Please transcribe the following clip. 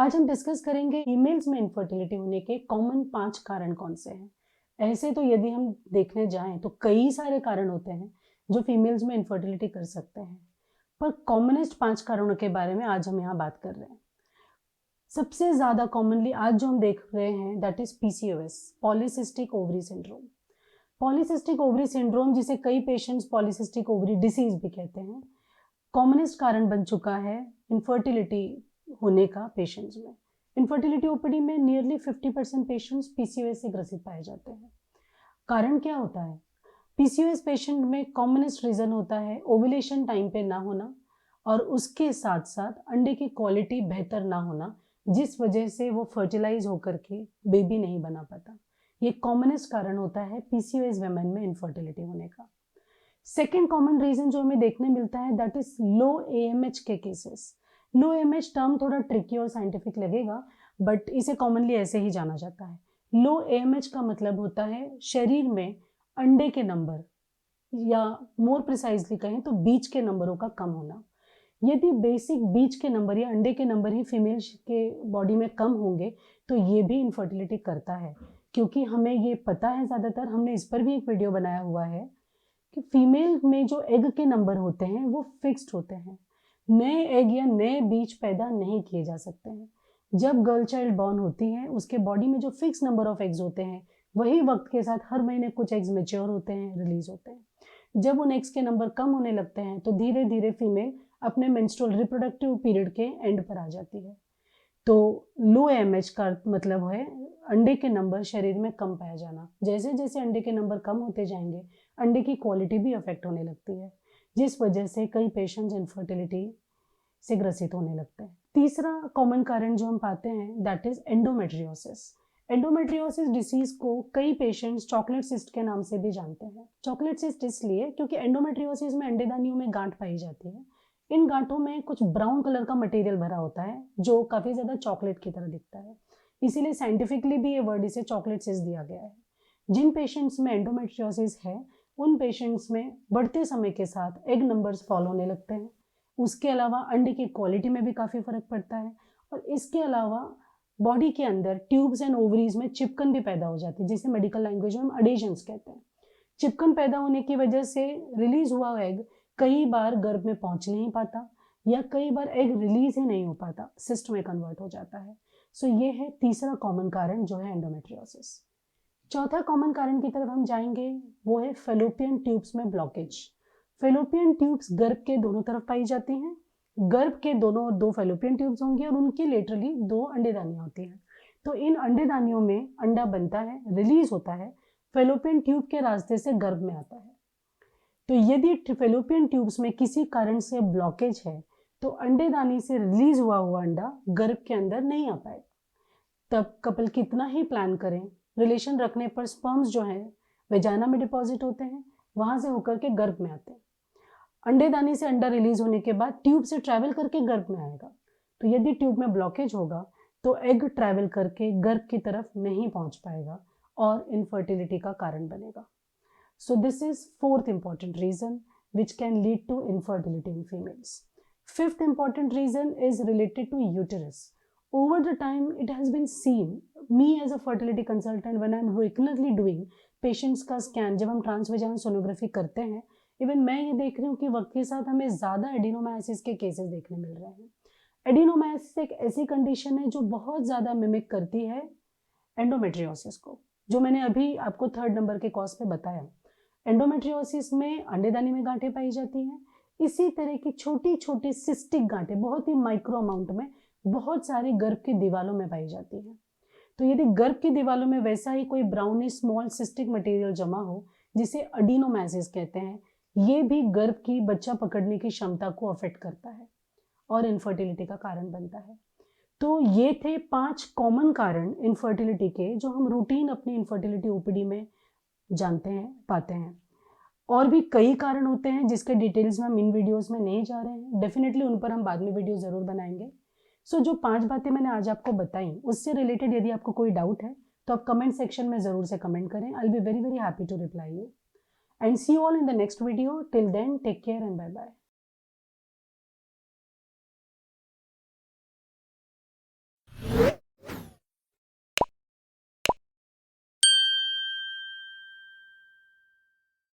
आज हम डिस्कस करेंगे फीमेल्स में इनफर्टिलिटी होने के कॉमन 5 कारण कौन से हैं। ऐसे तो यदि हम देखने जाएं तो कई सारे कारण होते हैं जो फीमेल्स में इनफर्टिलिटी कर सकते हैं, पर कॉमनेस्ट 5 कारणों के बारे में आज हम यहाँ बात कर रहे हैं। सबसे ज़्यादा कॉमनली आज जो हम देख रहे हैं that is PCOS, polycystic ovary syndrome. Polycystic ovary syndrome, जिसे कई पेशेंट्स पॉलीसिस्टिक ओवरी डिसीज भी कहते हैं, कॉमनेस्ट कारण बन चुका है इनफर्टिलिटी होने का पेशेंट्स में। इनफर्टिलिटी ओपीडी में नियरली 50% पेशेंट्स पीसीओएस से ग्रसित पाए जाते हैं। कारण क्या होता है? पीसीओएस पेशेंट में कॉमनेस्ट रीजन होता है ओव्यूलेशन टाइम पे ना होना और उसके साथ साथ अंडे की क्वालिटी बेहतर ना होना, जिस वजह से वो फर्टिलाइज होकर के बेबी नहीं बना पाता। ये कॉमनेस्ट कारण होता है पीसीओएस वुमेन में इनफर्टिलिटी होने का। सेकेंड कॉमन रीजन जो हमें देखने मिलता है दैट इज लो एएमएच के केसेस। लो एएमएच टर्म थोड़ा ट्रिकी और साइंटिफिक लगेगा, बट इसे कॉमनली ऐसे ही जाना जाता है। लो एएमएच का मतलब होता है शरीर में अंडे के नंबर, या मोर प्रिसाइजली कहें तो बीज के नंबरों का कम होना। यदि बेसिक बीज के नंबर या अंडे के नंबर ही फीमेल के बॉडी में कम होंगे तो ये भी इनफर्टिलिटी करता है, क्योंकि हमें ये पता है, ज़्यादातर हमने इस पर भी एक वीडियो बनाया हुआ है कि फीमेल में जो एग के नंबर होते हैं वो फिक्स्ड होते हैं। नए एग या नए बीज पैदा नहीं किए जा सकते हैं। जब गर्ल चाइल्ड बॉर्न होती है उसके बॉडी में जो फिक्स नंबर ऑफ एग्स होते हैं वही वक्त के साथ हर महीने कुछ एग्स मेच्योर होते हैं, रिलीज होते हैं। जब उन एग्स के नंबर कम होने लगते हैं तो धीरे धीरे फीमेल अपने मेंस्ट्रुअल रिप्रोडक्टिव पीरियड के एंड पर आ जाती है। तो लो एमएच का मतलब है अंडे के नंबर शरीर में कम पाया जाना। जैसे जैसे अंडे के नंबर कम होते जाएंगे अंडे की क्वालिटी भी अफेक्ट होने लगती है, जिस वजह से कई पेशेंट्स इनफर्टिलिटी से ग्रसित होने लगते हैं। तीसरा कॉमन कारण जो हम पाते हैं that is endometriosis. Endometriosis disease को कई पेशेंट्स चॉकलेट सिस्ट के नाम से भी जानते हैं। चॉकलेट सिस्ट इसलिए क्योंकि एंडोमेट्रियोसिस में अंडेदानियों में गांठ पाई जाती है। इन गांठों में कुछ ब्राउन कलर का मटेरियल भरा होता है जो काफ़ी ज़्यादा चॉकलेट की तरह दिखता है, इसीलिए साइंटिफिकली भी ये वर्ड इसे चॉकलेट सिस्ट दिया गया है। जिन पेशेंट्स में एंडोमेट्रियोसिस है उन पेशेंट्स में बढ़ते समय के साथ एग नंबर्स फॉल होने लगते हैं। उसके अलावा अंडे की क्वालिटी में भी काफ़ी फर्क पड़ता है, और इसके अलावा बॉडी के अंदर ट्यूब्स एंड ओवरीज में चिपकन भी पैदा हो जाती है, जिसे मेडिकल लैंग्वेज में हम अडेशंस कहते हैं। चिपकन पैदा होने की वजह से रिलीज हुआ एग कई बार गर्भ में पहुंच नहीं पाता, या कई बार एग रिलीज ही नहीं हो पाता, सिस्ट में कन्वर्ट हो जाता है। सो ये है तीसरा कॉमन कारण जो है एंडोमेट्रियोसिस। चौथा कॉमन कारण की तरफ हम जाएंगे, वो है फेलोपियन ट्यूब्स में ब्लॉकेज। फेलोपियन ट्यूब्स गर्भ के दोनों तरफ पाई जाती हैं। गर्भ के दोनों दो फेलोपियन ट्यूब्स होंगी और उनकी लेटरली 2 अंडेदानियां होती हैं। तो इन अंडेदानियों में अंडा बनता है, रिलीज होता है, फेलोपियन ट्यूब के रास्ते से गर्भ में आता है। तो यदि फेलोपियन ट्यूब्स में किसी कारण से ब्लॉकेज है तो अंडेदानी से रिलीज हुआ अंडा गर्भ के अंदर नहीं आ पाएगा। तब कपल कितना ही प्लान करें, रिलेशन रखने पर स्पर्म्स जो है वेजाइना में डिपॉजिट होते हैं, वहां से होकर के गर्भ में आते हैं। अंडेदानी से अंडा रिलीज होने के बाद ट्यूब से ट्रैवल करके गर्भ में आएगा। तो यदि ट्यूब में ब्लॉकेज होगा तो एग ट्रैवल करके गर्भ की तरफ नहीं पहुंच पाएगा और इनफर्टिलिटी का कारण बनेगा। So this is fourth important reason which can lead to infertility in females. Fifth important reason is related to uterus. Over the time it has been seen, me as a fertility consultant when I am regularly doing patients का scan, जब हम transvaginal sonography करते हैं, even मैं ये देख रही हूँ कि वक्त के साथ हमें ज़्यादा एडिनोमायोसिस के केसेस देखने मिल रहे हैं। एडिनोमायोसिस एक ऐसी कंडीशन है जो बहुत ज़्यादा मिमिक करती है एंडोमेट्रियोसिस को, जो मैंने अभी आपको 3rd नंबर के कॉज पे बताया। एंडोमेट्रियोसिस में अंडेदानी में गांठें पाई जाती हैं। इसी तरह की छोटी छोटी सिस्टिक गांठें बहुत ही माइक्रो अमाउंट में बहुत सारे गर्भ की दीवारों में पाई जाती हैं। तो यदि गर्भ की दीवारों में वैसा ही कोई ब्राउनिश स्मॉल सिस्टिक मटेरियल जमा हो, जिसे अडीनोमायोसिस कहते हैं, ये भी गर्भ की बच्चा पकड़ने की क्षमता को अफेक्ट करता है और इनफर्टिलिटी का कारण बनता है। तो ये थे 5 कॉमन कारण इनफर्टिलिटी के, जो हम रूटीन अपनी इनफर्टिलिटी ओपीडी में जानते हैं, पाते हैं। और भी कई कारण होते हैं जिसके डिटेल्स में हम इन वीडियोस में नहीं जा रहे हैं, डेफिनेटली उन पर हम बाद में वीडियो ज़रूर बनाएंगे। सो जो 5 बातें मैंने आज आपको बताई, उससे रिलेटेड यदि आपको कोई डाउट है तो आप कमेंट सेक्शन में ज़रूर से कमेंट करें। I will be very very happy to reply you and see you all in the next video. Till then take care and bye bye.